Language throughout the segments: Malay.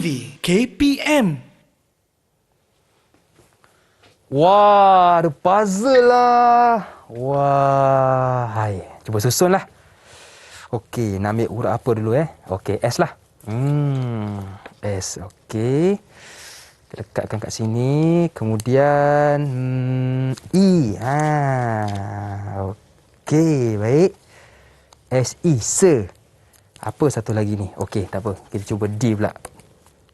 TV KPM. Wah, ada puzzle lah. Wah, hai, cuba susun lah. Okey, nak ambil huruf apa dulu Okey, S lah. S, okey. Kita lekatkan kat sini. Kemudian E. Okey, baik. S-E, se. Apa satu lagi ni? Okey, tak apa. Kita cuba D pula.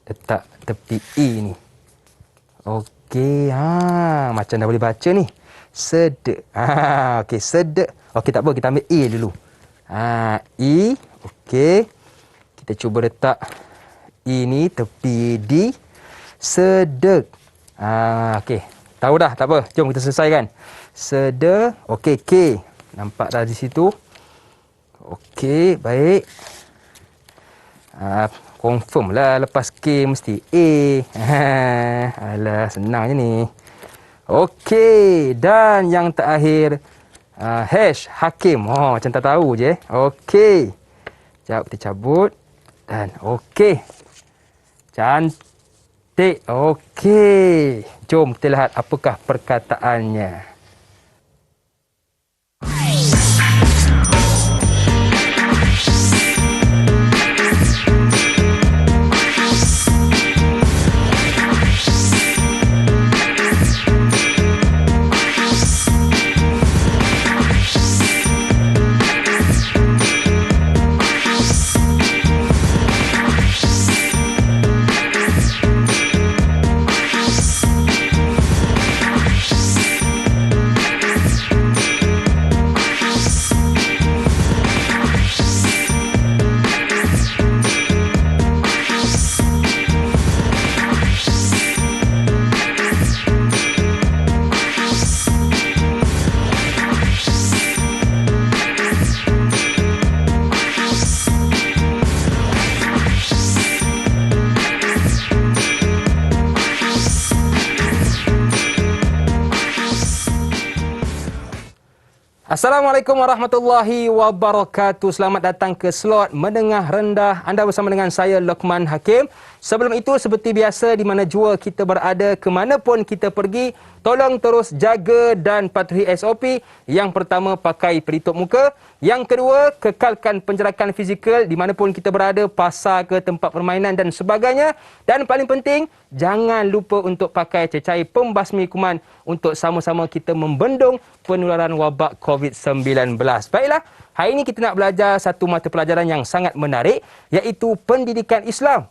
Letak tepi E ni. Okey, macam dah boleh baca ni. Sedek. Okey, sedek. Okey, tak apa. Kita ambil A dulu. E. Okey. Kita cuba letak E ni tepi D. Sedek. Okey. Tahu dah, tak apa. Jom kita selesaikan. Sedek. Okey, K. Nampak dah di situ. Okey, baik. Confirm lah lepas K mesti A. Alah, senang je ni. Okey, dan yang terakhir H, Hakim. Macam tak tahu je. Okey. Sekejap kita cabut. Dan okey. Cantik. Okey. Jom kita lihat apakah perkataannya. Assalamualaikum warahmatullahi wabarakatuh. Selamat datang ke slot menengah rendah. Anda bersama dengan saya, Luqman Hakim. Sebelum itu, seperti biasa, di mana jua kita berada, ke mana pun kita pergi, tolong terus jaga dan patuhi SOP. Yang pertama, pakai pelitup muka. Yang kedua, kekalkan penjarakan fizikal di mana pun kita berada, pasar ke tempat permainan dan sebagainya. Dan paling penting, jangan lupa untuk pakai cecair pembasmi kuman untuk sama-sama kita membendung penularan wabak COVID-19. Baiklah, hari ini kita nak belajar satu mata pelajaran yang sangat menarik, iaitu pendidikan Islam.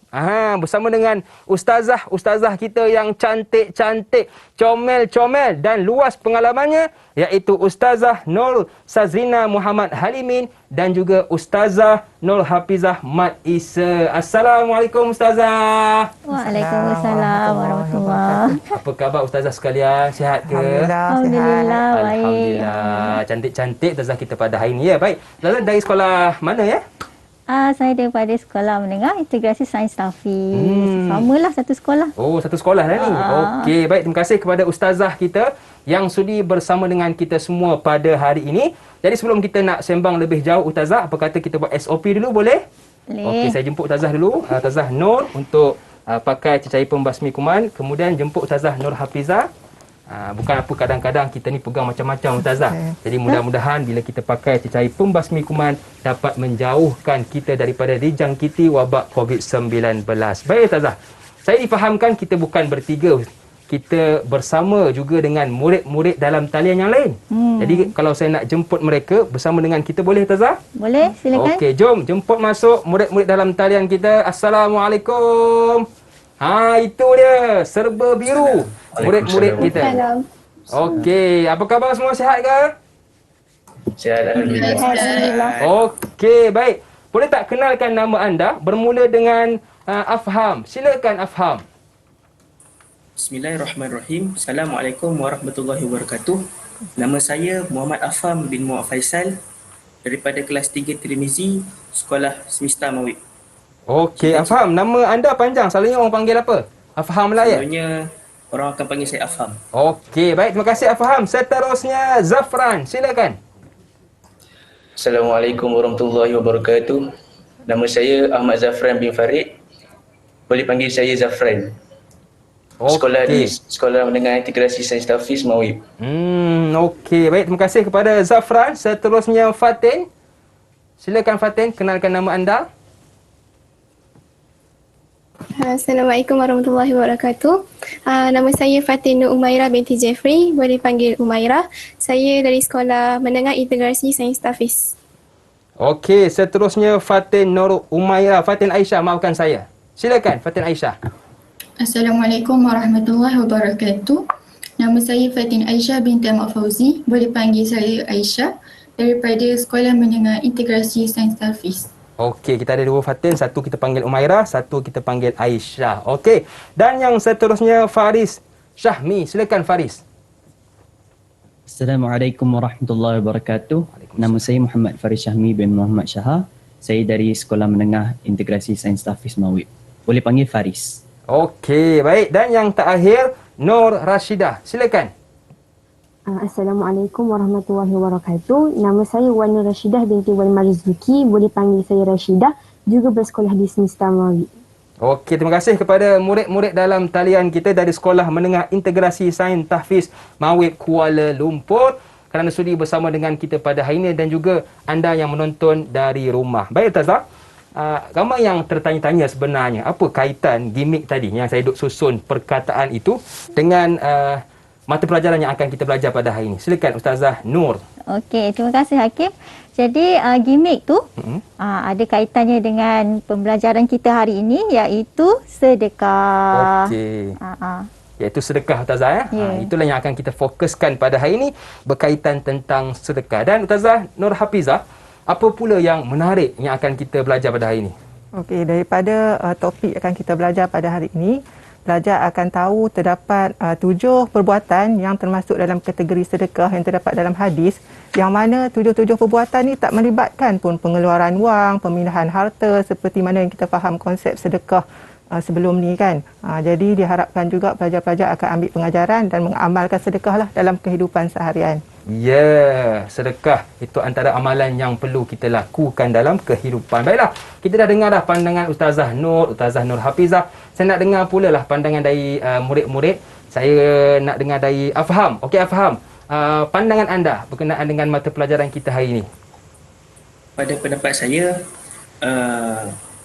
Bersama dengan ustazah kita yang cantik-cantik, comel-comel dan luas pengalamannya, iaitu Ustazah Nur Sazrina Muhammad Halimin dan juga Ustazah Nur Hafizah Mat Isa. Assalamualaikum Ustazah. Waalaikumsalam warahmatullahi. Apa khabar Ustazah sekalian? Sihat ke? Alhamdulillah, baik. Alhamdulillah. Cantik-cantik Ustazah kita pada hari ini ya. Baik. Ustazah dari sekolah mana ya? Saya daripada Sekolah Menengah Integrasi Sains Tafi. Samalah satu sekolah. Oh, satu sekolah dah ni. Okey, baik. Terima kasih kepada ustazah kita yang sudi bersama dengan kita semua pada hari ini. Jadi sebelum kita nak sembang lebih jauh ustazah, apa kata kita buat SOP dulu boleh? Boleh. Okey, saya jemput ustazah dulu. Ustazah Nur untuk pakai cecair pembasmi kuman. Kemudian jemput ustazah Nur Hafizah. Bukan apa, kadang-kadang kita ni pegang macam-macam ustazah. Jadi mudah-mudahan bila kita pakai cecair pembasmi kuman dapat menjauhkan kita daripada dijangkiti wabak COVID-19. Baik ustazah. Saya difahamkan kita bukan bertiga. Kita bersama juga dengan murid-murid dalam talian yang lain. Jadi kalau saya nak jemput mereka bersama dengan kita, boleh ustazah? Boleh, silakan. Okey, jom jemput masuk murid-murid dalam talian kita. Assalamualaikum. Itu dia, serba biru. Murid-murid kita. Okey, apa khabar semua, sihat ke? Sihat, alhamdulillah. Okey, baik. Boleh tak kenalkan nama anda bermula dengan Afham? Silakan Afham. Bismillahirrahmanirrahim. Assalamualaikum warahmatullahi wabarakatuh. Nama saya Muhammad Afham bin Muhammad Faisal daripada kelas 3 Tirmizi, Sekolah Semesta Mawib. Okey, Afham, nama anda panjang. Selalunya orang panggil apa? Afham lah ya? Selalunya orang akan panggil saya Afham. Okey, baik. Terima kasih Afham. Seterusnya Zafran. Silakan. Assalamualaikum warahmatullahi wabarakatuh. Nama saya Ahmad Zafran bin Farid boleh panggil saya Zafran. Sekolah di Sekolah Menengah Integrasi Sains Tahfiz Mawib. Okey. Baik, terima kasih kepada Zafran. Seterusnya Fatin. Silakan Fatin, kenalkan nama anda. Assalamualaikum warahmatullahi wabarakatuh. Nama saya Fatin Nur Umairah binti Jeffrey, boleh panggil Umairah. Saya dari Sekolah Menengah Integrasi Sains Tahfiz. Okey, seterusnya Fatin Nur Umairah. Fatin Aisyah, maafkan saya. Silakan Fatin Aisyah. Assalamualaikum warahmatullahi wabarakatuh. Nama saya Fatin Aisyah binti Ahmad Fauzi, boleh panggil saya Aisyah, daripada Sekolah Menengah Integrasi Sains Tahfiz. Okey, kita ada dua Fatin. Satu kita panggil Umairah, satu kita panggil Aisyah. Okey. Dan yang seterusnya Faris Syahmi. Silakan Faris. Assalamualaikum warahmatullahi wabarakatuh. Nama saya Muhammad Faris Syahmi bin Muhammad Syahar. Saya dari Sekolah Menengah Integrasi Sains Tahfiz Mawib. Boleh panggil Faris. Okey, baik. Dan yang terakhir Nur Rashidah. Silakan. Assalamualaikum warahmatullahi wabarakatuh. Nama saya Wan Nur Rashidah binti Wan Marzuki. Boleh panggil saya Rashidah. Juga bersekolah di Semesta Mawib. Okey, terima kasih kepada murid-murid dalam talian kita dari Sekolah Menengah Integrasi Sains Tahfiz Mawib Kuala Lumpur kerana sudi bersama dengan kita pada hari ini dan juga anda yang menonton dari rumah. Baik Ustazah, ramai yang tertanya-tanya sebenarnya apa kaitan gimmick tadi yang saya duk susun perkataan itu dengan mata pelajaran yang akan kita belajar pada hari ini. Silakan Ustazah Nur. Okey, terima kasih Hakim. Jadi gimmick tu ada kaitannya dengan pembelajaran kita hari ini, iaitu sedekah. Okey. Iaitu sedekah Ustazah. Itulah yang akan kita fokuskan pada hari ini, berkaitan tentang sedekah. Dan Ustazah Nur Hafizah, apa pula yang menarik yang akan kita belajar pada hari ini? Okey, daripada topik akan kita belajar pada hari ini, pelajar akan tahu terdapat 7 perbuatan yang termasuk dalam kategori sedekah yang terdapat dalam hadis, yang mana 7 perbuatan ni tak melibatkan pun pengeluaran wang, pemindahan harta seperti mana yang kita faham konsep sedekah sebelum ni kan. Jadi diharapkan juga pelajar-pelajar akan ambil pengajaran dan mengamalkan sedekah lah dalam kehidupan seharian. Ya, sedekah itu antara amalan yang perlu kita lakukan dalam kehidupan. Baiklah, kita dah dengar dah pandangan Ustazah Nur Hafizah. Saya nak dengar pula lah pandangan dari murid-murid. Saya nak dengar dari Afham. Okey Afham, pandangan anda berkenaan dengan mata pelajaran kita hari ini. Pada pendapat saya,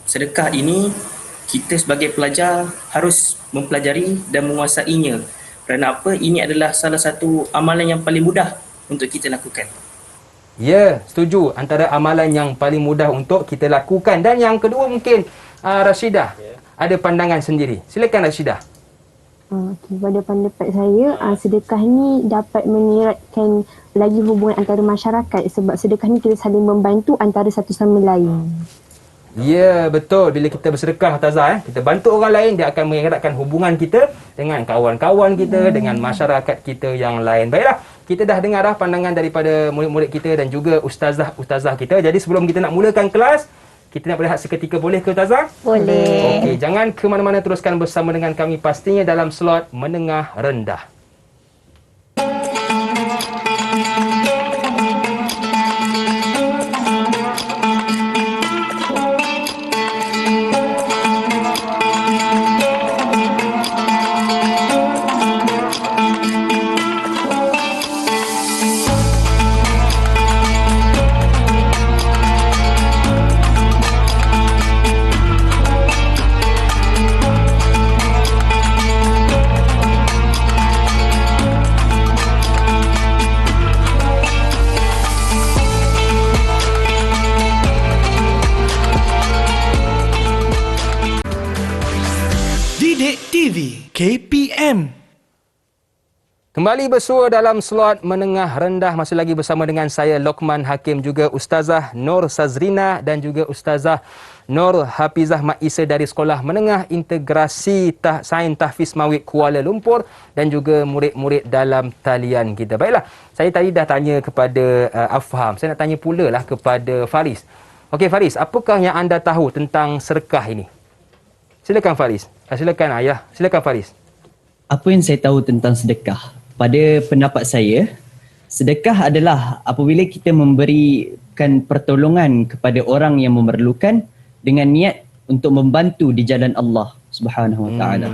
sedekah ini kita sebagai pelajar harus mempelajari dan menguasainya. Kerana apa? Ini adalah salah satu amalan yang paling mudah untuk kita lakukan. Ya, setuju. Antara amalan yang paling mudah untuk kita lakukan. Dan yang kedua mungkin Rashidah ada pandangan sendiri. Silakan Rashidah. Pada pendapat saya, sedekah ni dapat mengeratkan lagi hubungan antara masyarakat, sebab sedekah ni kita saling membantu antara satu sama lain. Ya, betul. Bila kita bersedekah Ustazah, kita bantu orang lain, dia akan mengeratkan hubungan kita dengan kawan-kawan kita, dengan masyarakat kita yang lain. Baiklah, kita dah dengar dah pandangan daripada murid-murid kita dan juga ustazah-ustazah kita. Jadi sebelum kita nak mulakan kelas, kita nak berehat seketika, boleh ke Ustazah? Boleh. Okey, jangan ke mana-mana, teruskan bersama dengan kami pastinya dalam slot menengah rendah. KPM. Kembali bersua dalam slot menengah rendah, masih lagi bersama dengan saya Lokman Hakim, juga Ustazah Nur Sazrina dan juga Ustazah Nur Hafizah Mak Isa dari Sekolah Menengah Integrasi Sains Tahfiz Mawib Kuala Lumpur dan juga murid-murid dalam talian kita. Baiklah, saya tadi dah tanya kepada Afham. Saya nak tanya pula lah kepada Faris. Okey Faris, apakah yang anda tahu tentang sedekah ini? Silakan Faris. Silakan Ayah. Silakan Faris. Apa yang saya tahu tentang sedekah? Pada pendapat saya, sedekah adalah apabila kita memberikan pertolongan kepada orang yang memerlukan dengan niat untuk membantu di jalan Allah Subhanahu wa taala.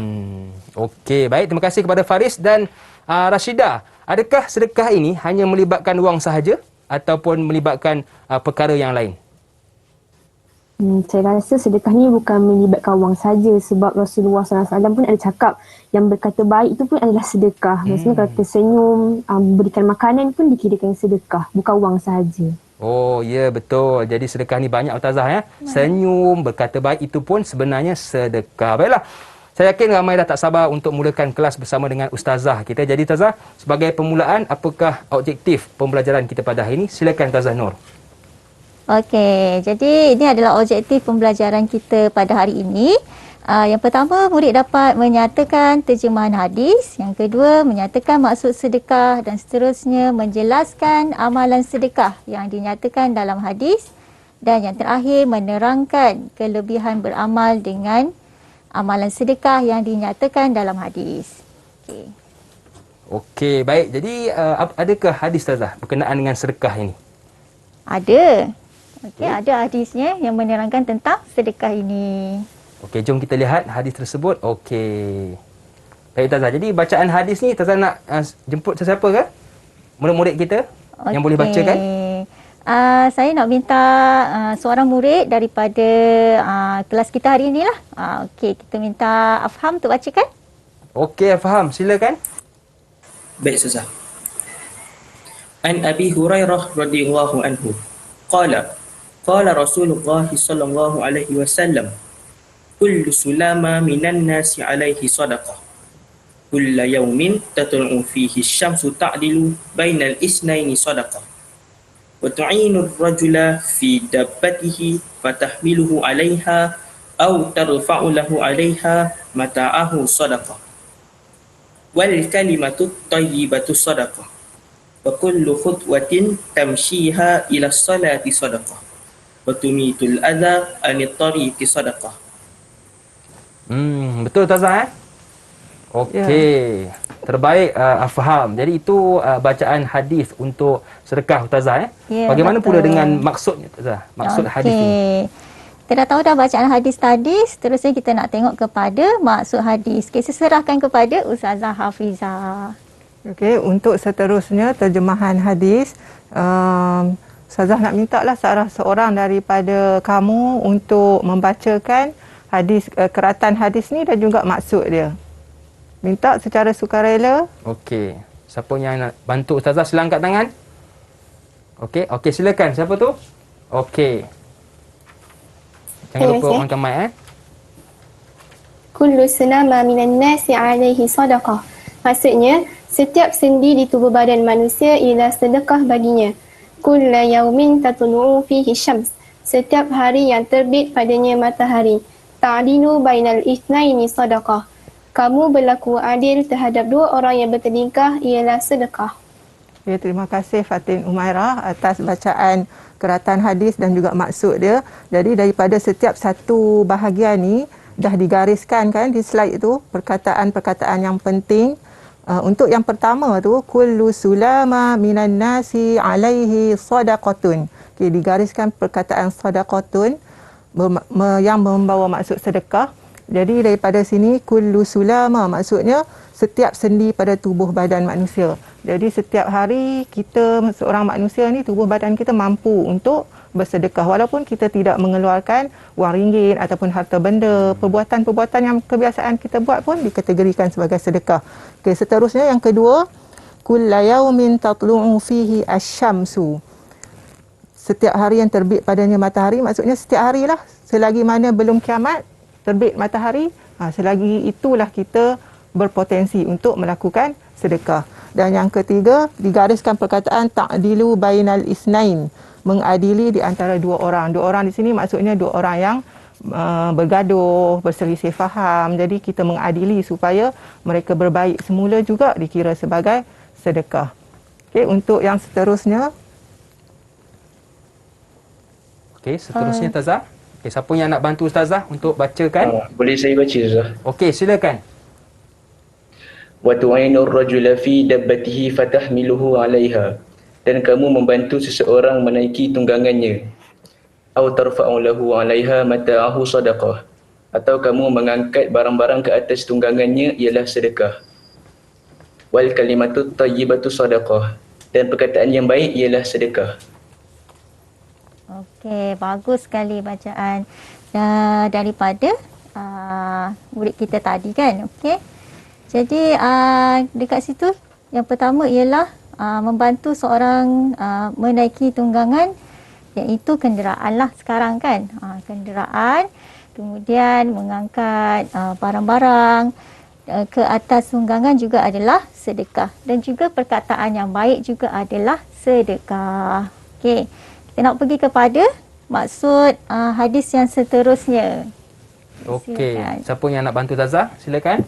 Okey, baik, terima kasih kepada Faris dan Rashidah. Adakah sedekah ini hanya melibatkan wang sahaja ataupun melibatkan perkara yang lain? Saya rasa sedekah ni bukan melibatkan wang saja, sebab Rasulullah SAW pun ada cakap yang berkata baik itu pun adalah sedekah. Maksudnya kalau tersenyum, berikan makanan pun dikirakan sedekah, bukan wang sahaja. Oh, ya, betul. Jadi sedekah ni banyak, Ustazah, ya. Senyum, berkata baik itu pun sebenarnya sedekah. Baiklah. Saya yakin ramai dah tak sabar untuk mulakan kelas bersama dengan Ustazah kita. Jadi Ustazah, sebagai permulaan, apakah objektif pembelajaran kita pada hari ini? Silakan Ustazah Nur. Okey, jadi ini adalah objektif pembelajaran kita pada hari ini. Yang pertama, murid dapat menyatakan terjemahan hadis. Yang kedua, menyatakan maksud sedekah dan seterusnya menjelaskan amalan sedekah yang dinyatakan dalam hadis. Dan yang terakhir, menerangkan kelebihan beramal dengan amalan sedekah yang dinyatakan dalam hadis. Okey. Okey, baik. Jadi, adakah hadis Ustazah berkenaan dengan sedekah ini? Ada. Okey, ada hadisnya yang menerangkan tentang sedekah ini. Okey, jom kita lihat hadis tersebut. Okey. Baik Ustazah, jadi bacaan hadis ni Ustazah nak jemput sesiapa ke? Murid-murid kita yang boleh bacakan? Saya nak minta seorang murid daripada kelas kita hari inilah. Okey, kita minta Afham untuk bacakan. Okey, faham. Silakan. Baik, Ustazah. An Abi Hurairah radhiyallahu anhu qala Rasulullah sallallahu alaihi wasallam kullu sulama minan nasi alaihi sadaqah kulla yawmin tatlu'u fihi asy-syamsu ta'dilu bainal isnaini sadaqah wa tu'inu ar-rajula fi dabbatihi fatahmiluhu 'alaiha aw tarfa'u lahu 'alaiha mata'ahu sadaqah wal kalimatu thayyibatu sadaqah wa kullu khutwatin tamshiha ila as-salati sadaqah wa tumitul adha anit tariqi sadaqah. Betul Ustazah, Okey. Terbaik, faham. Jadi itu bacaan hadis untuk sedekah Ustazah. Bagaimana betul pula dengan maksudnya Ustazah? Maksud hadis ini. Kita dah tahu dah bacaan hadis tadi, seterusnya kita nak tengok kepada maksud hadis. Okay, saya serahkan kepada Ustazah Hafizah. Okey, untuk seterusnya terjemahan hadis, Ustazah nak minta lah salah seorang daripada kamu untuk membacakan hadis, keratan hadis ni dan juga maksud dia. Minta secara sukarela. Okey. Siapa yang nak bantu Ustazah, sila angkat tangan. Okey, silakan. Siapa tu? Okey. Jangan lupa angkat mic Kullu sunama minan nasi alaihi sadaqah. Maksudnya, setiap sendi di tubuh badan manusia ialah sedekah baginya. Kulla yaumin tatlu'u fihi syams. Setiap hari yang terbit padanya matahari. Ta'dilu bainal itsnaini sadaqah. Kamu berlaku adil terhadap dua orang yang bertelingkah ialah sedekah. Ya, terima kasih Fatin Umairah atas bacaan keratan hadis dan juga maksud dia. Jadi daripada setiap satu bahagian ni dah digariskan kan di slide tu perkataan-perkataan yang penting. Untuk yang pertama tu kullu sulama minan nasi alaihi sadaqatun. Okey, digariskan perkataan sadaqatun yang membawa maksud sedekah. Jadi daripada sini kullu sulama maksudnya setiap sendi pada tubuh badan manusia. Jadi setiap hari kita seorang manusia ni tubuh badan kita mampu untuk bersedekah walaupun kita tidak mengeluarkan wang ringgit ataupun harta benda. Perbuatan-perbuatan yang kebiasaan kita buat pun dikategorikan sebagai sedekah. Okey, seterusnya yang kedua kullu yaumin tatlu'u fihi asy-syamsu. Setiap hari yang terbit padanya matahari, maksudnya setiap harilah selagi mana belum kiamat terbit matahari, selagi itulah kita berpotensi untuk melakukan sedekah. Dan yang ketiga digariskan perkataan ta'dilu bainal isnain, mengadili di antara dua orang. Dua orang di sini maksudnya dua orang yang bergaduh, berselisih faham. Jadi kita mengadili supaya mereka berbaik semula juga dikira sebagai sedekah. Okey, untuk yang seterusnya. Okey, seterusnya Ustazah. Okey, siapa yang nak bantu Ustazah untuk bacakan? Boleh saya baca Ustazah? Okey, silakan. Wa tu'inu ar-rajula fi dabbatihi fatahmiluhu 'alaiha. Dan kamu membantu seseorang menaiki tunggangannya. Aw tarfa'u lahu 'alaiha mata'ahu sadaqah. atau kamu mengangkat barang-barang ke atas tunggangannya ialah sedekah. Wal kalimatu thayyibatu sadaqah, dan perkataan yang baik ialah sedekah. Okey, bagus sekali bacaan daripada murid kita tadi kan. Okey. Jadi dekat situ yang pertama ialah membantu seorang menaiki tunggangan, iaitu kenderaan lah sekarang kan. Kenderaan, kemudian mengangkat barang-barang ke atas tunggangan juga adalah sedekah, dan juga perkataan yang baik juga adalah sedekah. Okey, kita nak pergi kepada maksud hadis yang seterusnya. Okey, Silakan. siapa yang nak bantu Ustazah? Silakan.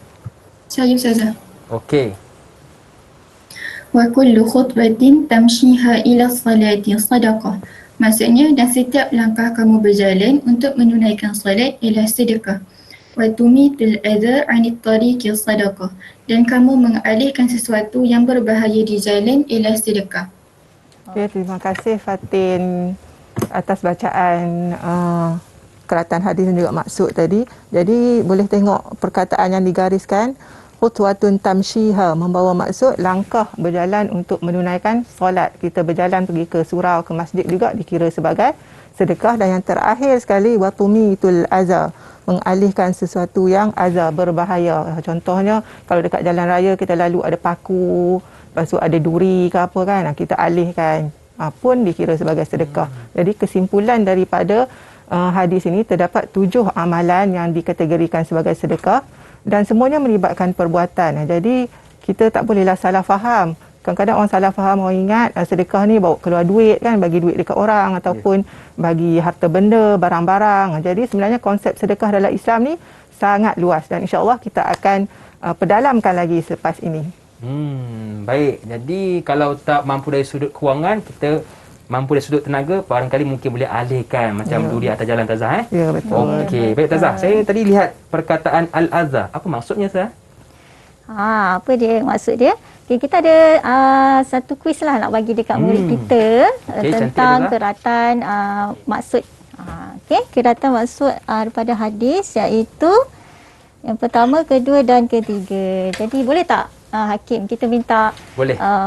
Saya Ustazah. Okey. Wa kullu khutbatin tamshiha ila salati sadaqah. Maksudnya, dan setiap langkah kamu berjalan untuk menunaikan solat ialah sedekah. Wa tumitul adha 'anit tariqi sadaqah. Dan kamu mengalihkan sesuatu yang berbahaya di jalan ialah sedekah. Okay, terima kasih Fatin atas bacaan keratan hadis dan juga maksud tadi. Jadi boleh tengok perkataan yang digariskan, khutwatun tamshiha, membawa maksud langkah berjalan untuk menunaikan solat. Kita berjalan pergi ke surau, ke masjid juga dikira sebagai sedekah. Dan yang terakhir sekali, watumitul aza, mengalihkan sesuatu yang aza, berbahaya. Contohnya kalau dekat jalan raya kita lalu ada paku, lepas tu ada duri ke apa kan, kita alihkan, pun dikira sebagai sedekah. Jadi kesimpulan daripada hadis ini, terdapat 7 amalan yang dikategorikan sebagai sedekah dan semuanya melibatkan perbuatan. Jadi kita tak bolehlah salah faham. Kadang-kadang orang salah faham, orang ingat sedekah ni bawa keluar duit kan, bagi duit dekat orang ataupun bagi harta benda, barang-barang. Jadi sebenarnya konsep sedekah dalam Islam ni sangat luas dan insya-Allah kita akan perdalamkan lagi selepas ini. Baik. Jadi kalau tak mampu dari sudut kewangan, kita mampu dari sudut tenaga, barangkali mungkin boleh alihkan macam duri atas jalan Tazah. Ya, betul. Okey, baik Tazah. Saya tadi lihat perkataan al-adha. Apa maksudnya Tazah? Apa dia maksud dia? Okay, kita ada satu kuis lah nak bagi dekat murid kita tentang keratan maksud. Okey, keratan maksud daripada hadis, iaitu yang pertama, kedua dan ketiga. Jadi boleh tak Hakim, kita minta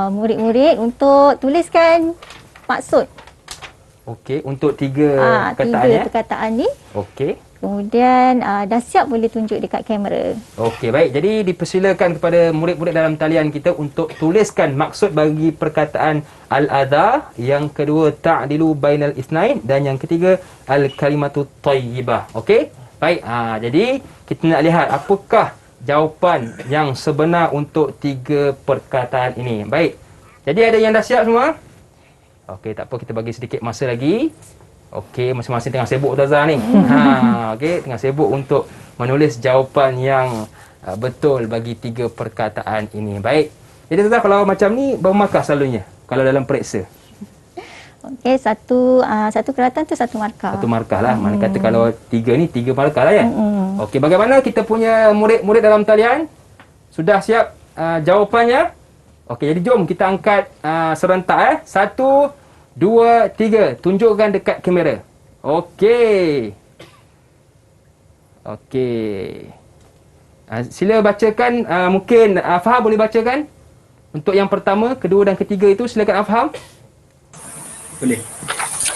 murid-murid untuk tuliskan maksud. Okey, untuk 3 perkataan 3 perkataan ni. Okey. Kemudian dah siap, boleh tunjuk dekat kamera. Okey, baik. Jadi dipersilakan kepada murid-murid dalam talian kita untuk tuliskan maksud bagi perkataan al-adha, yang kedua ta'dilu bainal itsnain, dan yang ketiga al-kalimatu thayyibah. Okey? Baik. Jadi kita nak lihat apakah jawapan yang sebenar untuk 3 perkataan ini. Baik. Jadi ada yang dah siap semua? Okey, tak apa, kita bagi sedikit masa lagi. Okey, masing-masing tengah sibuk Ustazah ni. Okey, tengah sibuk untuk menulis jawapan yang betul bagi 3 perkataan ini. Baik. Jadi Ustazah, kalau macam ni berapa markah selalunya kalau dalam periksa? Okey, satu keratan tu 1 markah. 1 markah lah. Mana kata kalau 3 ni 3 markah lah ya. Okey, bagaimana kita punya murid-murid dalam talian? Sudah siap jawapannya? Okey, jadi jom kita angkat serentak 1, 2, 3. Tunjukkan dekat kamera. Okey. Okey. Sila bacakan. Mungkin Afham boleh bacakan? Untuk yang pertama, kedua dan ketiga itu silakan Afham. Boleh.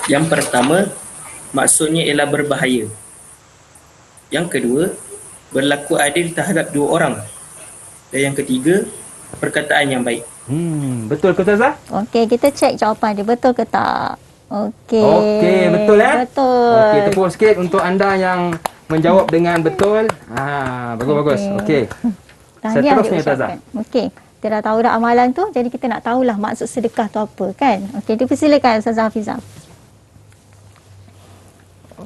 Yang pertama, maksudnya ialah berbahaya. Yang kedua, berlaku adil terhadap 2 orang. Dan yang ketiga, perkataan yang baik. Betul ke Ustazah? Okey, kita cek jawapan dia betul ke tak. Okey, betul Betul. Okey, tepuk sikit untuk anda yang menjawab dengan betul. Bagus-bagus. Okey. Seterusnya Ustazah. Okey, kita dah tahu dah amalan tu, jadi kita nak tahulah maksud sedekah tu apa kan. Okey, dipersilakan Ustazah Hafizah.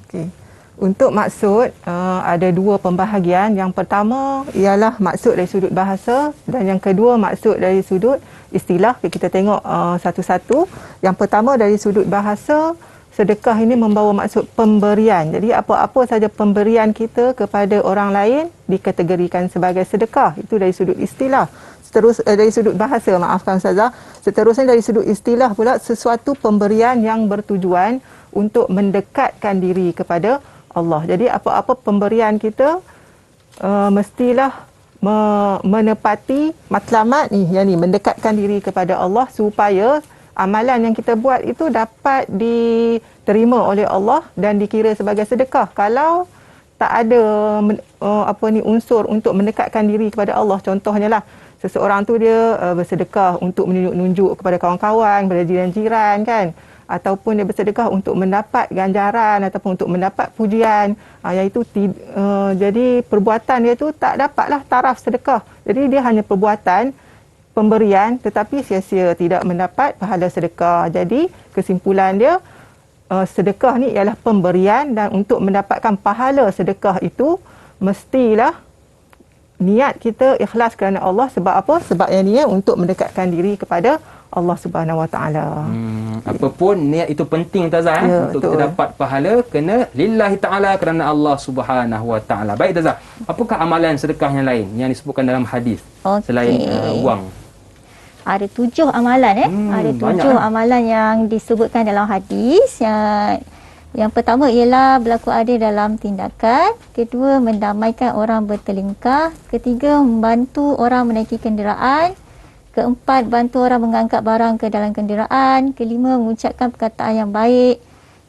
Okey. Untuk maksud ada 2 pembahagian. Yang pertama ialah maksud dari sudut bahasa dan yang kedua maksud dari sudut istilah. Kita tengok satu-satu. Yang pertama dari sudut bahasa, sedekah ini membawa maksud pemberian. Jadi apa-apa saja pemberian kita kepada orang lain dikategorikan sebagai sedekah. Itu dari sudut istilah. Dari sudut bahasa, maafkan Ustazah. Seterusnya dari sudut istilah pula, sesuatu pemberian yang bertujuan untuk mendekatkan diri kepada Allah. Jadi apa-apa pemberian kita mestilah menepati matlamat ni, yang ni mendekatkan diri kepada Allah supaya amalan yang kita buat itu dapat diterima oleh Allah dan dikira sebagai sedekah. Kalau tak ada unsur untuk mendekatkan diri kepada Allah, contohnya lah seseorang tu dia bersedekah untuk menunjuk kepada kawan-kawan, kepada jiran-jiran kan, ataupun dia bersedekah untuk mendapat ganjaran ataupun untuk mendapat pujian, iaitu jadi perbuatan dia tu tak dapatlah taraf sedekah. Jadi dia hanya perbuatan pemberian tetapi sia-sia, tidak mendapat pahala sedekah. Jadi kesimpulan dia, sedekah ni ialah pemberian, dan untuk mendapatkan pahala sedekah itu mestilah niat kita ikhlas kerana Allah. Sebab apa? Sebab yang niat untuk mendekatkan diri kepada Allah Subhanahu Wa Taala. Apapun niat itu penting Ustazah, untuk betul. kita dapat pahala, kena lillahi taala, kerana Allah Subhanahu Wa Taala. Baik Ustazah, apakah amalan sedekah yang lain yang disebutkan dalam hadis selain wang? Ada 7 amalan ada 7 amalan yang disebutkan dalam hadis. Yang pertama ialah berlaku adil dalam tindakan, kedua mendamaikan orang bertelingkah, ketiga membantu orang menaiki kenderaan, keempat bantu orang mengangkat barang ke dalam kenderaan, kelima mengucapkan perkataan yang baik,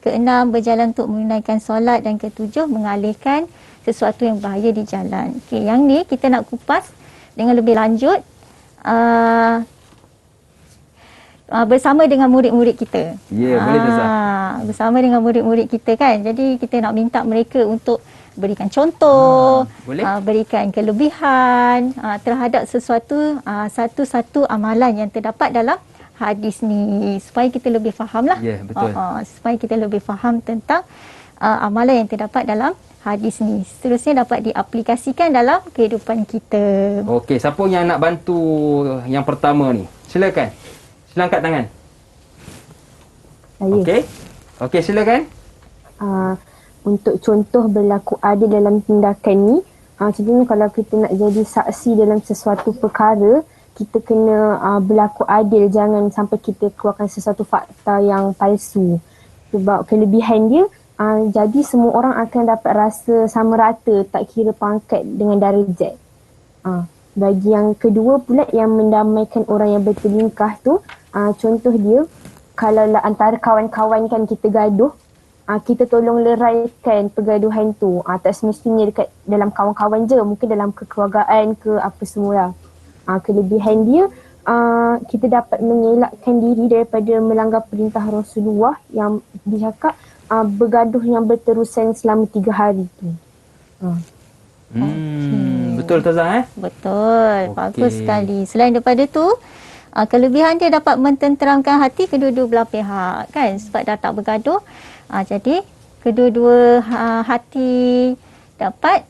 keenam berjalan untuk menunaikan solat, dan ketujuh mengalihkan sesuatu yang bahaya di jalan. Okey, yang ni kita nak kupas dengan lebih lanjut bersama dengan murid-murid kita. Ya, boleh Ustazah. Bersama dengan murid-murid kita kan. Jadi kita nak minta mereka untuk berikan contoh, berikan kelebihan terhadap satu-satu amalan yang terdapat dalam hadis ni, supaya kita lebih faham lah. Ya, betul. Supaya kita lebih faham tentang amalan yang terdapat dalam hadis ni. Seterusnya dapat diaplikasikan dalam kehidupan kita. Okey, siapa yang nak bantu yang pertama ni? Silakan. Sila angkat tangan. Saya. Okey, silakan. Untuk contoh berlaku adil dalam tindakan ni, contohnya kalau kita nak jadi saksi dalam sesuatu perkara, kita kena berlaku adil, jangan sampai kita keluarkan sesuatu fakta yang palsu. Sebab kelebihan dia, jadi semua orang akan dapat rasa sama rata, tak kira pangkat dengan darjat. Bagi yang kedua pula, yang mendamaikan orang yang bertelingkah tu, contoh dia, kalau antara kawan-kawan kan kita gaduh, kita tolong leraikan pergaduhan tu. Tak semestinya dekat dalam kawan-kawan je, mungkin dalam kekeluargaan ke apa semua lah. Kelebihan dia, kita dapat mengelakkan diri daripada melanggar perintah Rasulullah yang dicakap bergaduh yang berterusan selama 3 hari tu. Betul Ustazah Betul, bagus sekali. Selain daripada tu, kelebihan dia dapat mententeramkan hati kedua-dua belah pihak kan, sebab dah tak bergaduh. Jadi kedua-dua hati dapat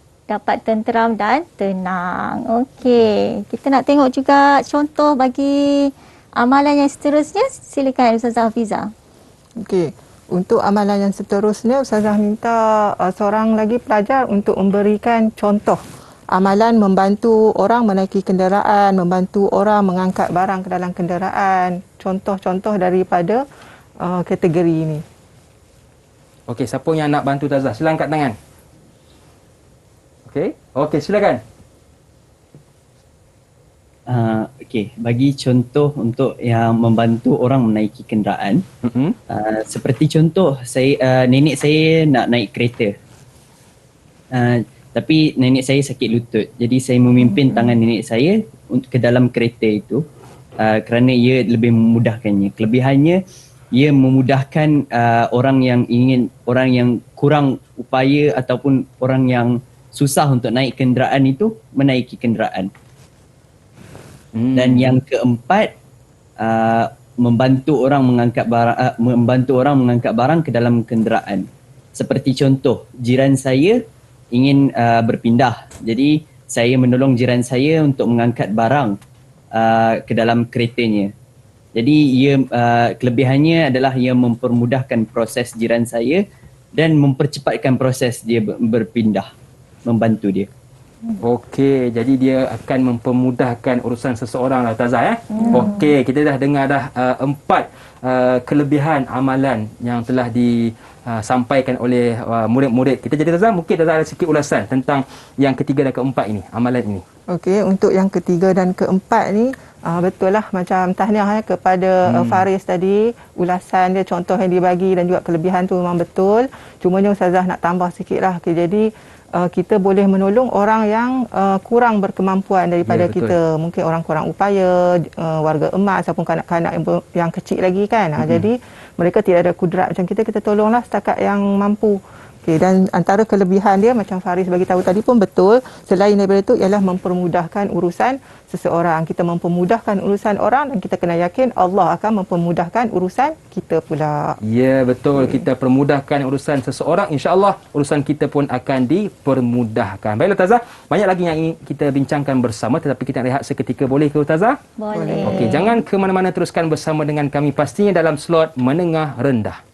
tenteram dan tenang. Okey, kita nak tengok juga contoh bagi amalan yang seterusnya. Silakan Ustazah Hafizah. Okey, untuk amalan yang seterusnya, Ustazah minta seorang lagi pelajar untuk memberikan contoh amalan membantu orang menaiki kenderaan, membantu orang mengangkat barang ke dalam kenderaan. Contoh-contoh daripada kategori ini. Okey, siapa yang nak bantu Ustazah? Sila angkat tangan. Okey, silakan. Okey, bagi contoh untuk yang membantu orang menaiki kenderaan. Seperti contoh, nenek saya nak naik kereta. Tapi nenek saya sakit lutut. Jadi saya memimpin tangan nenek saya ke dalam kereta itu kerana ia lebih memudahkannya. Kelebihannya, ia memudahkan orang yang kurang upaya ataupun orang yang susah untuk naik kenderaan itu menaiki kenderaan. Dan yang keempat, membantu orang mengangkat barang ke dalam kenderaan. Seperti contoh, jiran saya ingin berpindah. Jadi saya menolong jiran saya untuk mengangkat barang ke dalam keretanya. Jadi kelebihannya adalah ia mempermudahkan proses jiran saya dan mempercepatkan proses dia berpindah, membantu dia. Okey, jadi dia akan mempermudahkan urusan seseorang lah Ustazah. Okey, kita dah dengar dah 4 kelebihan amalan yang telah disampaikan oleh murid-murid kita. Jadi Ustazah, mungkin Ustazah ada sikit ulasan tentang yang ketiga dan keempat ini, amalan ini. Okey, untuk yang ketiga dan keempat ni betul lah macam tahniah kepada Faris tadi, ulasan dia, contoh yang dibagi dan juga kelebihan tu memang betul. Cumanya Ustazah nak tambah sikit lah. Okay, jadi kita boleh menolong orang yang kurang berkemampuan daripada kita. Mungkin orang kurang upaya, warga emas ataupun kanak-kanak yang kecil lagi kan. Jadi mereka tidak ada kudrat macam kita tolonglah setakat yang mampu. Okay, dan antara kelebihan dia macam Faris bagi tahu tadi pun betul. Selain daripada itu ialah mempermudahkan urusan seseorang. Kita mempermudahkan urusan orang dan kita kena yakin Allah akan mempermudahkan urusan kita pula. Ya, betul. Kita permudahkan urusan seseorang, insya-Allah urusan kita pun akan dipermudahkan. Baiklah Ustazah, banyak lagi yang ingin kita bincangkan bersama, tetapi kita nak rehat seketika, boleh ke Ustazah? Boleh. Okey, jangan ke mana-mana, teruskan bersama dengan kami pastinya dalam slot menengah rendah.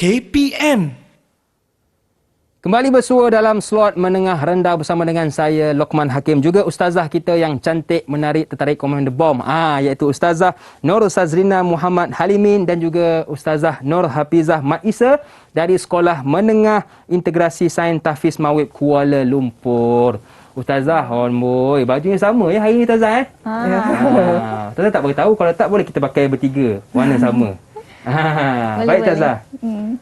KPM. Kembali bersua dalam slot menengah rendah bersama dengan saya Luqman Hakim, juga ustazah kita yang cantik, menarik, tertarik, komen the bomb, iaitu Ustazah Nur Sazrina Muhammad Halimin dan juga Ustazah Nur Hafizah Mat Isa dari Sekolah Menengah Integrasi Sains Tahfiz Mawib Kuala Lumpur. Ustazah, boy, bajunya sama ya hari ni Ustazah Ustazah tak beritahu, kalau tak boleh kita pakai bertiga warna sama. Baik Ustazah.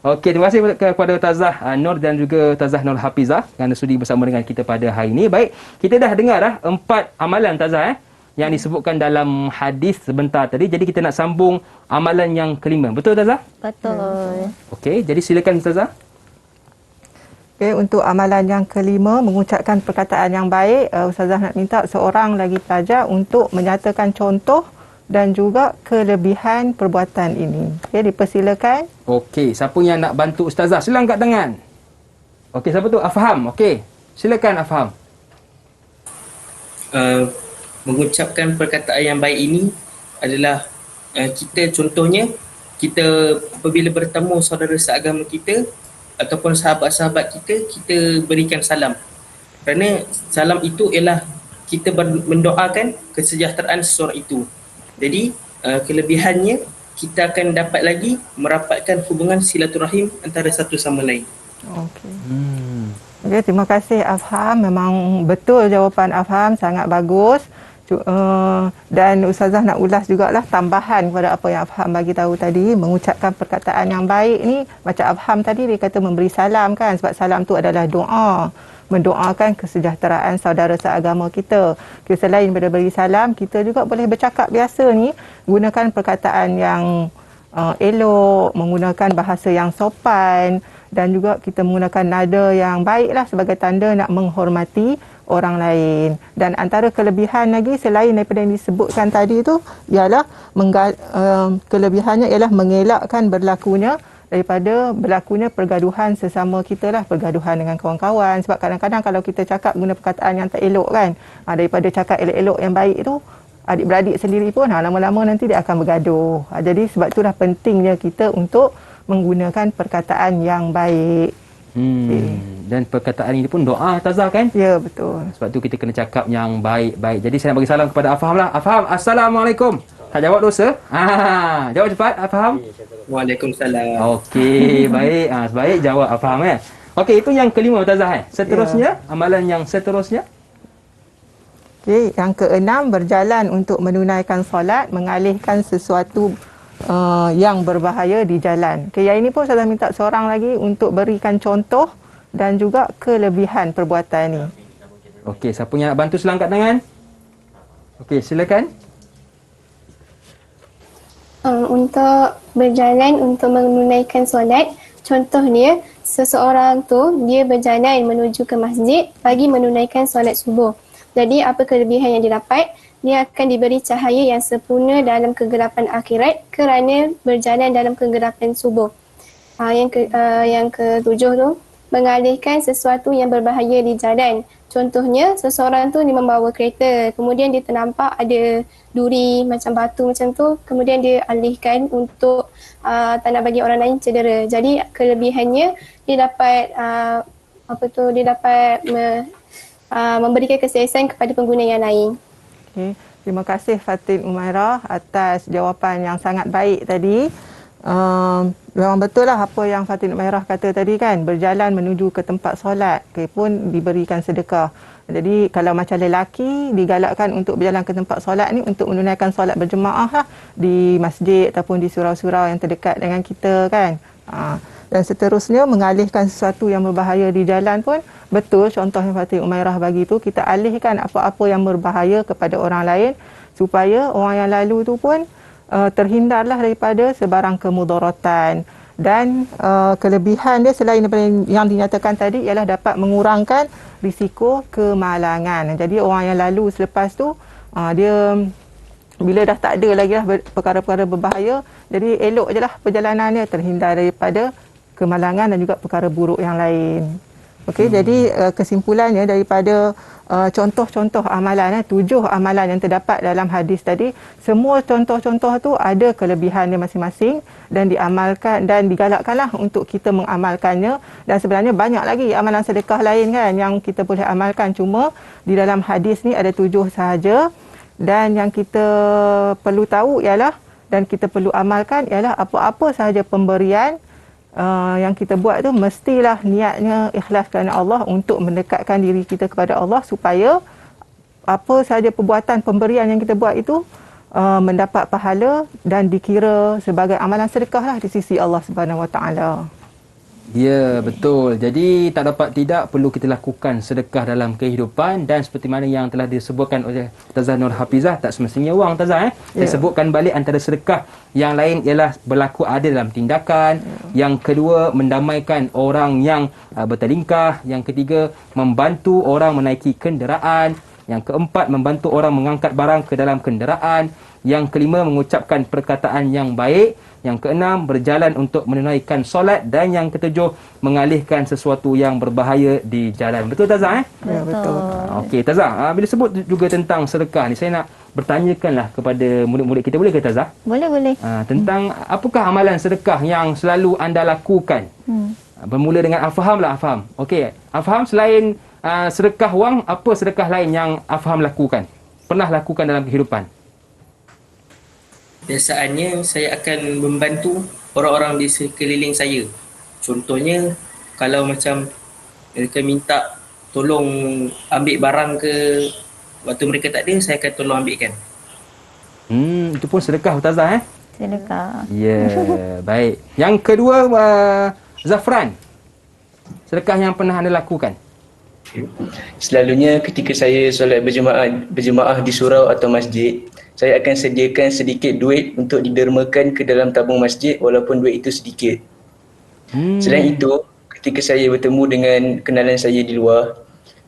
Okey, terima kasih kepada Ustazah Nur dan juga Ustazah Nur Hafizah kerana sudi bersama dengan kita pada hari ini. Baik, kita dah dengar 4 amalan Ustazah yang disebutkan dalam hadis sebentar tadi. Jadi kita nak sambung amalan yang kelima. Betul Ustazah? Betul. Okey, jadi silakan Ustazah. Okay, untuk amalan yang kelima, mengucapkan perkataan yang baik, Ustazah nak minta seorang lagi pelajar untuk menyatakan contoh dan juga kelebihan perbuatan ini. Okay, dipersilakan. Okey, siapa yang nak bantu Ustazah? Sila angkat tangan. Okey, siapa tu? Afham. Okey, silakan Afham. Mengucapkan perkataan yang baik ini adalah kita, contohnya kita apabila bertemu saudara seagama kita ataupun sahabat-sahabat kita, kita berikan salam. Kerana salam itu ialah kita mendoakan kesejahteraan seseorang itu. Jadi kelebihannya, kita akan dapat lagi merapatkan hubungan silaturahim antara satu sama lain. Okey. Okay, terima kasih Afham. Memang betul jawapan Afham, sangat bagus. Dan Ustazah nak ulas jugalah tambahan kepada apa yang Afham bagi tahu tadi. Mengucapkan perkataan yang baik ni, macam Afham tadi dia kata memberi salam kan, sebab salam tu adalah doa, mendoakan kesejahteraan saudara seagama kita. Selain daripada beri salam, kita juga boleh bercakap biasa ni, gunakan perkataan yang elok, menggunakan bahasa yang sopan dan juga kita menggunakan nada yang baiklah sebagai tanda nak menghormati orang lain. Dan antara kelebihan lagi selain daripada yang disebutkan tadi tu ialah kelebihannya ialah mengelakkan daripada berlakunya pergaduhan sesama kita lah, pergaduhan dengan kawan-kawan. Sebab kadang-kadang kalau kita cakap guna perkataan yang tak elok kan, daripada cakap elok-elok yang baik tu, adik-beradik sendiri pun lama-lama nanti dia akan bergaduh. Jadi sebab itulah pentingnya kita untuk menggunakan perkataan yang baik. Okay. Dan perkataan ini pun doa Ustazah kan? Ya, betul. Sebab tu kita kena cakap yang baik-baik. Jadi saya nak bagi salam kepada Afham lah. Afham, Assalamualaikum. Tak jawab dosa? Jawab cepat Afham. Waalaikumsalam. Okey, baik. Sebaik jawab Afham Okey, itu yang kelima Ustazah Seterusnya, amalan yang seterusnya. Okey, yang keenam, berjalan untuk menunaikan solat, mengalihkan sesuatu yang berbahaya di jalan. Okey, yang ini pun saya minta seorang lagi untuk berikan contoh dan juga kelebihan perbuatan ini. Okey, siapa yang nak bantu sila angkat tangan? Okey, silakan. Untuk berjalan untuk menunaikan solat, contohnya seseorang tu dia berjalan menuju ke masjid bagi menunaikan solat subuh. Jadi apa kelebihan yang didapat? Dia akan diberi cahaya yang sempurna dalam kegelapan akhirat kerana berjalan dalam kegelapan subuh. Yang ketujuh tu, mengalihkan sesuatu yang berbahaya di jalan. Contohnya, seseorang tu dia membawa kereta, kemudian dia ternampak ada duri macam batu macam tu, kemudian dia alihkan untuk tak nak bagi orang lain cedera. Jadi kelebihannya dia dapat memberikan keselesaan kepada pengguna yang lain. Okay. Terima kasih Fatin Umairah atas jawapan yang sangat baik tadi. Memang betul lah apa yang Fatin Umairah kata tadi kan, berjalan menuju ke tempat solat pun diberikan sedekah. Jadi kalau macam lelaki digalakkan untuk berjalan ke tempat solat ni untuk menunaikan solat berjemaah lah di masjid ataupun di surau-surau yang terdekat dengan kita kan. Dan seterusnya mengalihkan sesuatu yang berbahaya di jalan pun betul, contoh yang Fatin Umairah bagi tu, kita alihkan apa-apa yang berbahaya kepada orang lain supaya orang yang lalu tu pun terhindarlah daripada sebarang kemudaratan. Dan kelebihan dia selain daripada yang dinyatakan tadi ialah dapat mengurangkan risiko kemalangan. Jadi orang yang lalu selepas tu dia bila dah tak ada lagi lah perkara-perkara berbahaya, jadi elok je lah perjalanan dia, terhindar daripada kemalangan dan juga perkara buruk yang lain. Okey, jadi kesimpulannya daripada contoh-contoh amalan, 7 amalan yang terdapat dalam hadis tadi, semua contoh-contoh tu ada kelebihannya masing-masing dan diamalkan dan digalakkanlah untuk kita mengamalkannya. Dan sebenarnya banyak lagi amalan sedekah lain kan yang kita boleh amalkan, cuma di dalam hadis ni ada 7 sahaja. Dan yang kita perlu tahu ialah dan kita perlu amalkan ialah apa-apa sahaja pemberian yang kita buat tu mestilah niatnya ikhlas kerana Allah untuk mendekatkan diri kita kepada Allah, supaya apa sahaja perbuatan pemberian yang kita buat itu mendapat pahala dan dikira sebagai amalan sedekah lah di sisi Allah Subhanahu Wa Taala. Ya, betul. Jadi tak dapat tidak perlu kita lakukan sedekah dalam kehidupan, dan seperti mana yang telah disebutkan oleh Ustazah Nur Hafizah, tak semestinya wang Ustazah. Saya sebutkan balik antara sedekah yang lain ialah berlaku adil dalam tindakan, yang kedua mendamaikan orang yang bertelingkah, yang ketiga membantu orang menaiki kenderaan, yang keempat membantu orang mengangkat barang ke dalam kenderaan, yang kelima mengucapkan perkataan yang baik, yang keenam berjalan untuk menunaikan solat, dan yang ketujuh mengalihkan sesuatu yang berbahaya di jalan. Betul Tazah? Ya, betul. Okey Tazah, bila sebut juga tentang sedekah ni, saya nak bertanyakanlah kepada murid-murid kita, boleh ke Tazah? Boleh. Tentang apakah amalan sedekah yang selalu anda lakukan? Bermula dengan Afham lah, Afham. Okey, Afham selain sedekah wang, apa sedekah lain yang Afham lakukan? Pernah lakukan dalam kehidupan? Biasaannya saya akan membantu orang-orang di sekeliling saya. Contohnya kalau macam mereka minta tolong ambil barang ke, waktu mereka tak ada, saya akan tolong ambilkan. Itu pun sedekah Ustazah Sedekah. Ya, baik. Yang kedua Zafran, sedekah yang pernah anda lakukan? Selalunya ketika saya solat berjemaah di surau atau masjid, saya akan sediakan sedikit duit untuk didermakan ke dalam tabung masjid walaupun duit itu sedikit. Selain itu, ketika saya bertemu dengan kenalan saya di luar,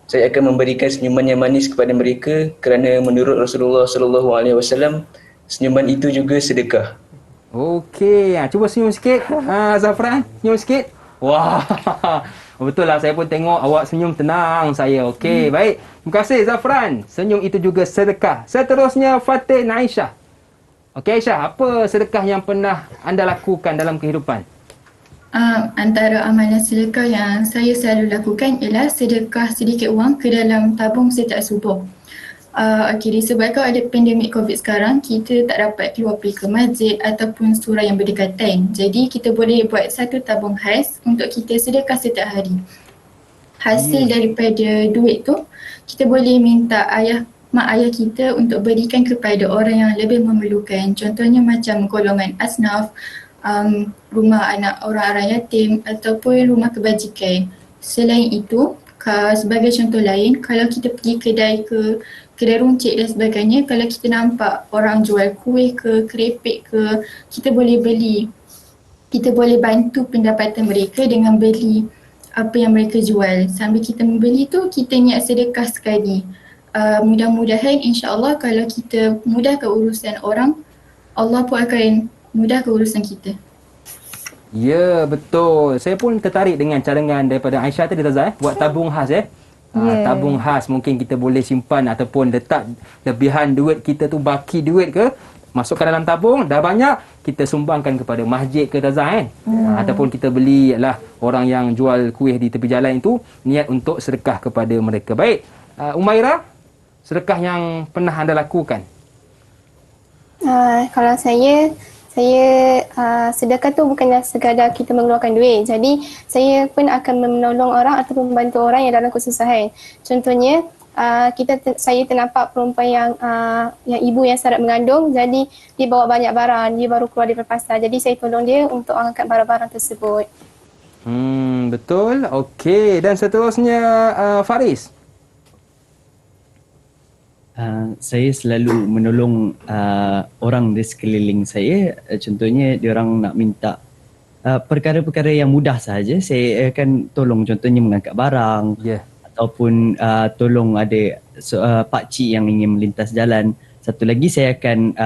saya akan memberikan senyuman yang manis kepada mereka kerana menurut Rasulullah SAW, senyuman itu juga sedekah. Okey, cuba senyum sikit. Zafran, senyum sikit. Wah, betul lah, saya pun tengok awak senyum, tenang saya. Okey, baik. Terima kasih Zafran. Senyum itu juga sedekah. Seterusnya Fatin Aisyah. Okey Aisyah, apa sedekah yang pernah anda lakukan dalam kehidupan? Antara amalan sedekah yang saya selalu lakukan ialah sedekah sedikit wang ke dalam tabung setiap subuh. Disebabkan ada pandemik COVID sekarang, kita tak dapat keluar pergi ke masjid ataupun surau yang berdekatan. Jadi kita boleh buat satu tabung khas untuk kita sedekah setiap hari. Hasil daripada duit tu, kita boleh minta mak ayah kita untuk berikan kepada orang yang lebih memerlukan. Contohnya macam golongan asnaf, rumah anak orang-orang yatim ataupun rumah kebajikan. Selain itu, Sebagai contoh lain, kalau kita pergi kedai runcit dan sebagainya, kalau kita nampak orang jual kuih ke, keripik ke, kita boleh beli. Kita boleh bantu pendapatan mereka dengan beli apa yang mereka jual. Sambil kita membeli tu, kita niat sedekah sekali. Mudah-mudahan insya-Allah kalau kita mudahkan urusan orang, Allah pun akan mudahkan urusan kita. Ya, betul. Saya pun tertarik dengan cadangan daripada Aisyah tadi, Tazah, buat tabung khas tabung khas mungkin kita boleh simpan ataupun letak lebihan duit kita tu, baki duit ke, masukkan dalam tabung, dah banyak kita sumbangkan kepada masjid ke, Tazah ataupun kita beli lah orang yang jual kuih di tepi jalan itu, niat untuk sedekah kepada mereka. Baik, Umairah, sedekah yang pernah anda lakukan? Kalau saya sedekah tu bukanlah sekadar kita mengeluarkan duit. Jadi saya pun akan menolong orang ataupun membantu orang yang dalam kesusahan. Contohnya saya ternampak perempuan yang ibu yang syarat mengandung, jadi dia bawa banyak barang, dia baru keluar dari pasar. Jadi saya tolong dia untuk angkat barang-barang tersebut. Betul. Okey, dan seterusnya Faris. Saya selalu menolong orang di sekeliling saya. Contohnya diorang nak minta perkara-perkara yang mudah sahaja, saya akan tolong, contohnya mengangkat barang, ataupun tolong ada pakcik yang ingin melintas jalan. Satu lagi, saya akan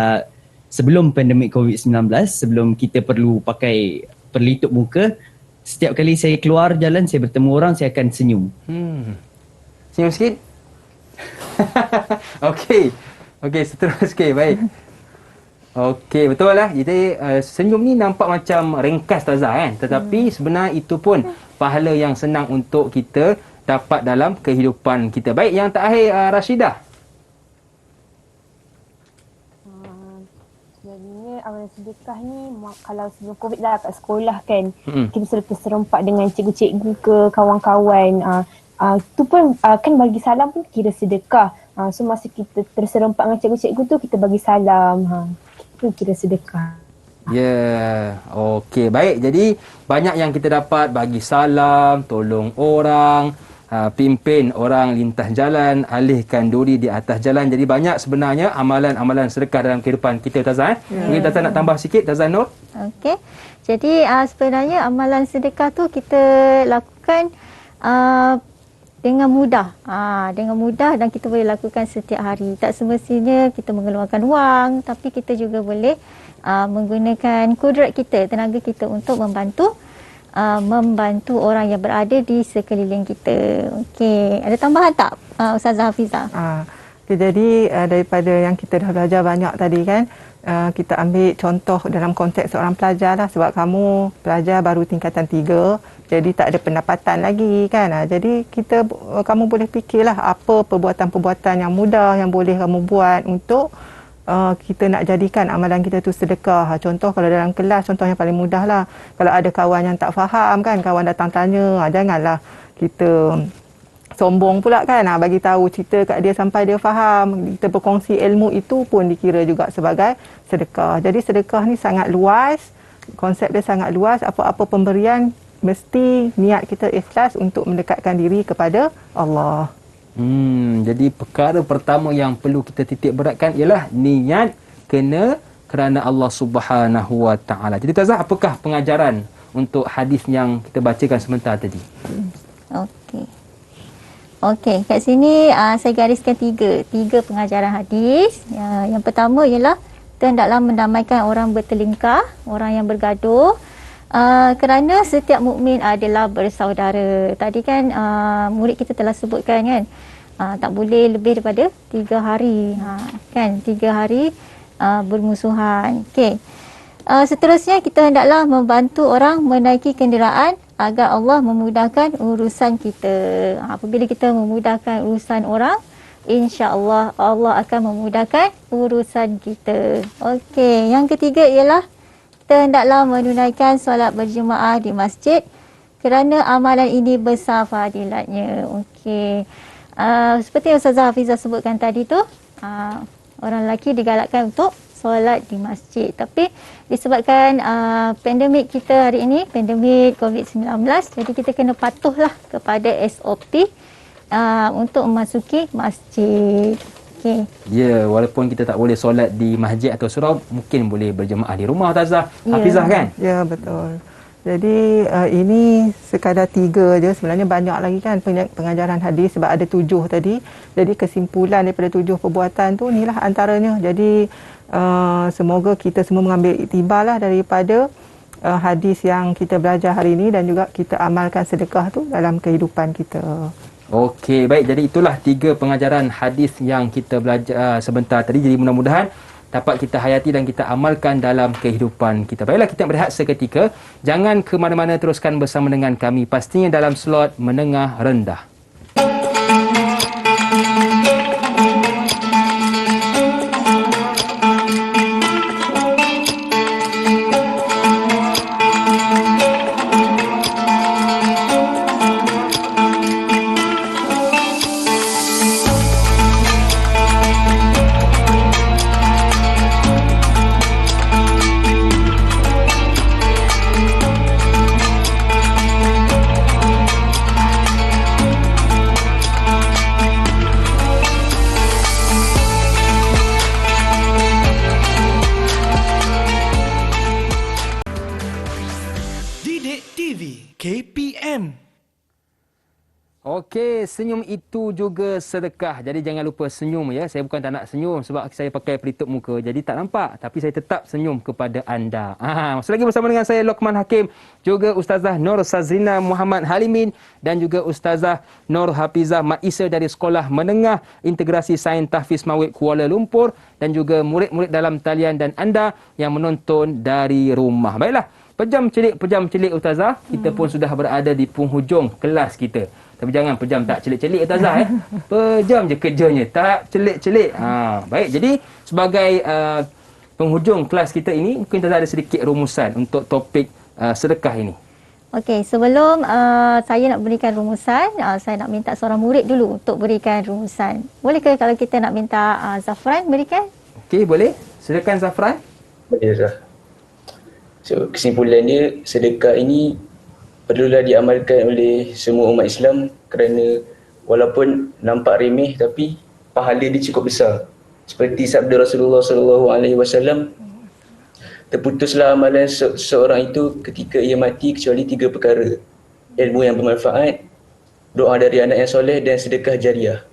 sebelum pandemik COVID-19, sebelum kita perlu pakai pelitup muka, setiap kali saya keluar jalan, saya bertemu orang, saya akan senyum. Senyum sikit. Okey, seterusnya baik. Okey, betul lah. Jadi senyum ni nampak macam ringkas, Tazah, kan? Tetapi sebenarnya itu pun pahala yang senang untuk kita dapat dalam kehidupan kita. Baik, yang terakhir Rashidah. Sebenarnya amalan sedekah ni kalau sebelum COVID dah kat sekolah kan, kita selalu terserempak dengan cikgu-cikgu ke kawan-kawan. Tu pun kan bagi salam pun kira sedekah. So masa kita terserempak dengan cikgu-cikgu tu, kita bagi salam. Itu kira sedekah. Ya, okey, baik. Jadi banyak yang kita dapat, bagi salam, tolong orang, pimpin orang lintas jalan, alihkan duri di atas jalan. Jadi banyak sebenarnya amalan-amalan sedekah dalam kehidupan kita, Tazah. Mungkin Tazah nak tambah sikit, Tazah Nur. Okey. Jadi sebenarnya amalan sedekah tu kita lakukan dengan mudah. Dengan mudah, dan kita boleh lakukan setiap hari. Tak semestinya kita mengeluarkan wang, tapi kita juga boleh menggunakan kudrat kita, tenaga kita untuk membantu orang yang berada di sekeliling kita. Okey, ada tambahan tak Ustazah Hafizah? Jadi daripada yang kita dah belajar banyak tadi kan, kita ambil contoh dalam konteks seorang pelajar lah, sebab kamu pelajar baru tingkatan 3, jadi tak ada pendapatan lagi kan. Jadi kamu boleh fikirlah apa perbuatan-perbuatan yang mudah yang boleh kamu buat untuk kita nak jadikan amalan kita tu sedekah. Contoh kalau dalam kelas, contoh yang paling mudah lah, kalau ada kawan yang tak faham kan, kawan datang tanya, janganlah kita sombong pula kan, bagi tahu cerita kat dia sampai dia faham. Kita berkongsi ilmu itu pun dikira juga sebagai sedekah. Jadi sedekah ni sangat luas, konsep dia sangat luas. Apa-apa pemberian mesti niat kita ikhlas untuk mendekatkan diri kepada Allah. Jadi perkara pertama yang perlu kita titik beratkan ialah niat kena kerana Allah Subhanahu Wa Taala. Jadi Tazah, apakah pengajaran untuk hadis yang kita bacakan sebentar tadi? Okey, kat sini saya gariskan tiga pengajaran hadis. Yang pertama ialah kita hendaklah mendamaikan orang bertelingkah, orang yang bergaduh. Kerana setiap mukmin adalah bersaudara. Tadi kan murid kita telah sebutkan kan, tak boleh lebih daripada 3 hari. Kan 3 hari bermusuhan. Okey. Seterusnya kita hendaklah membantu orang menaiki kenderaan agar Allah memudahkan urusan kita. Apabila kita memudahkan urusan orang, insya-Allah Allah akan memudahkan urusan kita. Okey, yang ketiga ialah kita hendaklah menunaikan solat berjemaah di masjid kerana amalan ini besar fadilatnya. Okey. Seperti yang Ustazah Hafizah sebutkan tadi tu, orang lelaki digalakkan untuk solat di masjid. Tapi disebabkan pandemik kita hari ini, pandemik COVID-19, jadi kita kena patuhlah kepada SOP untuk memasuki masjid. Okay. Ya, walaupun kita tak boleh solat di masjid atau surau, mungkin boleh berjemaah di rumah Ustazah Hafizah kan? Ya, betul. Jadi ini sekadar 3 je, sebenarnya banyak lagi kan pengajaran hadis sebab ada 7 tadi. Jadi kesimpulan daripada 7 perbuatan tu inilah antaranya. Jadi semoga kita semua mengambil iktibarlah daripada hadis yang kita belajar hari ini dan juga kita amalkan sedekah tu dalam kehidupan kita. Okey, baik. Jadi itulah 3 pengajaran hadis yang kita belajar sebentar tadi. Jadi mudah-mudahan dapat kita hayati dan kita amalkan dalam kehidupan kita. Baiklah, kita berehat seketika. Jangan ke mana-mana, teruskan bersama dengan kami. Pastinya dalam slot menengah rendah. Okey, senyum itu juga sedekah. Jadi jangan lupa senyum ya. Saya bukan tak nak senyum sebab saya pakai pelitup muka. Jadi tak nampak. Tapi saya tetap senyum kepada anda. Masih lagi bersama dengan saya Luqman Hakim. Juga Ustazah Nur Sazrina Muhammad Halimin. Dan juga Ustazah Nur Hafizah Mat Isa dari Sekolah Menengah Integrasi Sains Tahfiz Mawid Kuala Lumpur. Dan juga murid-murid dalam talian dan anda yang menonton dari rumah. Baiklah. Pejam celik Ustazah. Kita pun sudah berada di penghujung kelas kita. Tapi jangan pejam tak celik-celik Ustazah Pejam je kerjanya, tak celik-celik. Baik, jadi sebagai penghujung kelas kita ini, mungkin Ustazah ada sedikit rumusan untuk topik sedekah ini. Okey, sebelum saya nak berikan rumusan, saya nak minta seorang murid dulu untuk berikan rumusan. Boleh ke kalau kita nak minta Zafran berikan? Okey, boleh. Silakan Zafran. Boleh Zah. So, kesimpulannya sedekah ini perlulah diamalkan oleh semua umat Islam kerana walaupun nampak remeh tapi pahala dia cukup besar. Seperti sabda Rasulullah SAW, terputuslah amalan seseorang itu ketika ia mati kecuali 3 perkara. Ilmu yang bermanfaat, doa dari anak yang soleh dan sedekah jariah.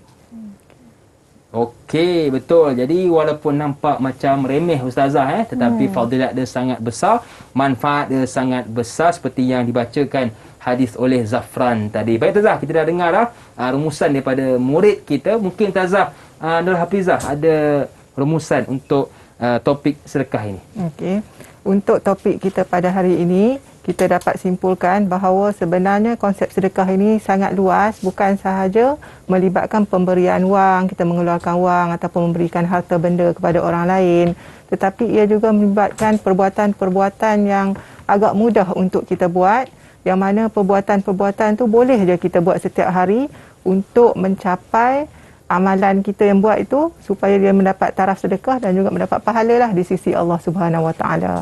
Okey, betul. Jadi walaupun nampak macam remeh Ustazah tetapi fadilat dia sangat besar, manfaat dia sangat besar seperti yang dibacakan hadis oleh Zafran tadi. Baik Ustazah, kita dah dengar rumusan daripada murid kita. Mungkin Ustazah Nur Hafizah ada rumusan untuk topik sedekah ini. Okey. Untuk topik kita pada hari ini, kita dapat simpulkan bahawa sebenarnya konsep sedekah ini sangat luas, bukan sahaja melibatkan pemberian wang, kita mengeluarkan wang ataupun memberikan harta benda kepada orang lain, tetapi ia juga melibatkan perbuatan-perbuatan yang agak mudah untuk kita buat, yang mana perbuatan-perbuatan tu boleh je kita buat setiap hari untuk mencapai amalan kita yang buat itu supaya dia mendapat taraf sedekah dan juga mendapat pahala lah di sisi Allah Subhanahu Wa Taala.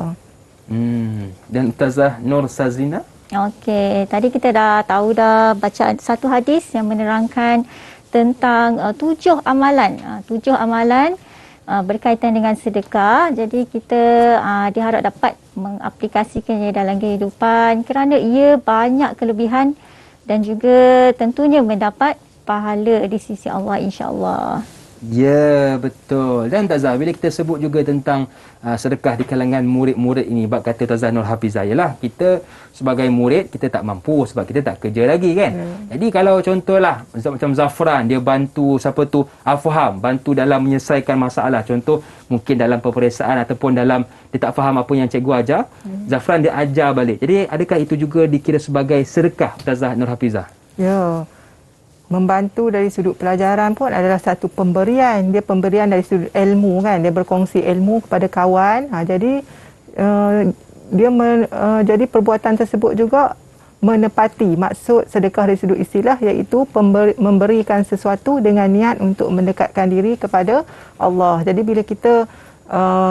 Dan Ustazah Nur Sazrina? Okey, tadi kita dah tahu dah baca satu hadis yang menerangkan tentang 7 amalan. 7 amalan berkaitan dengan sedekah. Jadi kita diharap dapat mengaplikasikannya dalam kehidupan kerana ia banyak kelebihan dan juga tentunya mendapat pahala di sisi Allah, insya-Allah. Ya, betul. Dan Ustazah, bila kita sebut juga tentang sedekah di kalangan murid-murid ini, bab kata Ustazah Nur Hafizah, ialah kita sebagai murid, kita tak mampu sebab kita tak kerja lagi kan. Jadi kalau contohlah macam Zafran, dia bantu siapa tu Afham, bantu dalam menyelesaikan masalah. Contoh mungkin dalam peperiksaan ataupun dalam dia tak faham apa yang cikgu ajar, Zafran dia ajar balik. Jadi adakah itu juga dikira sebagai sedekah Ustazah Nur Hafizah? Ya. Membantu dari sudut pelajaran pun adalah satu pemberian. Dia pemberian dari sudut ilmu kan. Dia berkongsi ilmu kepada kawan. Jadi jadi perbuatan tersebut juga menepati maksud sedekah dari sudut istilah, iaitu memberikan sesuatu dengan niat untuk mendekatkan diri kepada Allah. Jadi bila kita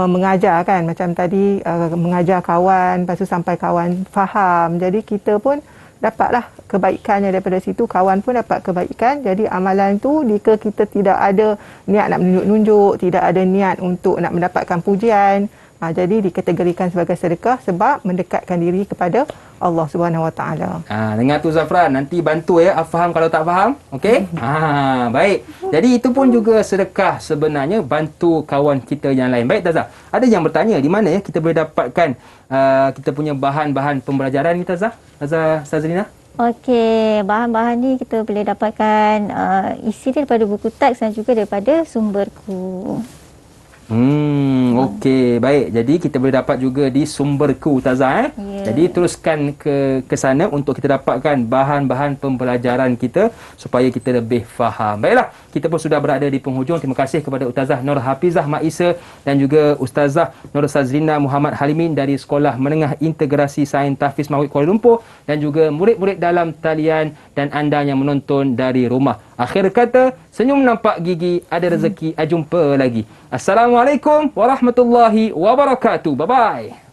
mengajar kan, macam tadi mengajar kawan, lepas tu sampai kawan faham. Jadi kita pun dapatlah kebaikannya daripada situ, kawan pun dapat kebaikan. Jadi amalan tu jika kita tidak ada niat nak menunjuk-nunjuk, tidak ada niat untuk nak mendapatkan pujian, jadi dikategorikan sebagai sedekah sebab mendekatkan diri kepada Allah Subhanahu Wa Taala. Dengar tu Zafran, nanti bantu ya faham kalau tak faham. Okey? Baik. Jadi itu pun juga sedekah sebenarnya, bantu kawan kita yang lain. Baik Tazah, ada yang bertanya di mana ya kita boleh dapatkan kita punya bahan-bahan pembelajaran ni Tazah? Sazrina? Okey, bahan-bahan ni kita boleh dapatkan isi dia daripada buku teks dan juga daripada sumberku. Okey, baik. Jadi kita boleh dapat juga di sumberku Tazah. Jadi teruskan ke sana untuk kita dapatkan bahan-bahan pembelajaran kita supaya kita lebih faham. Baiklah, kita pun sudah berada di penghujung. Terima kasih kepada Ustazah Nur Hafizah Maisa dan juga Ustazah Nur Sazrina Muhammad Halimin dari Sekolah Menengah Integrasi Sains Tahfiz Mawid Kuala Lumpur dan juga murid-murid dalam talian dan anda yang menonton dari rumah. Akhir kata, senyum nampak gigi, ada rezeki, jumpa lagi. Assalamualaikum warahmatullahi wabarakatuh. Bye-bye.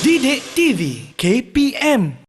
Didik TV KPM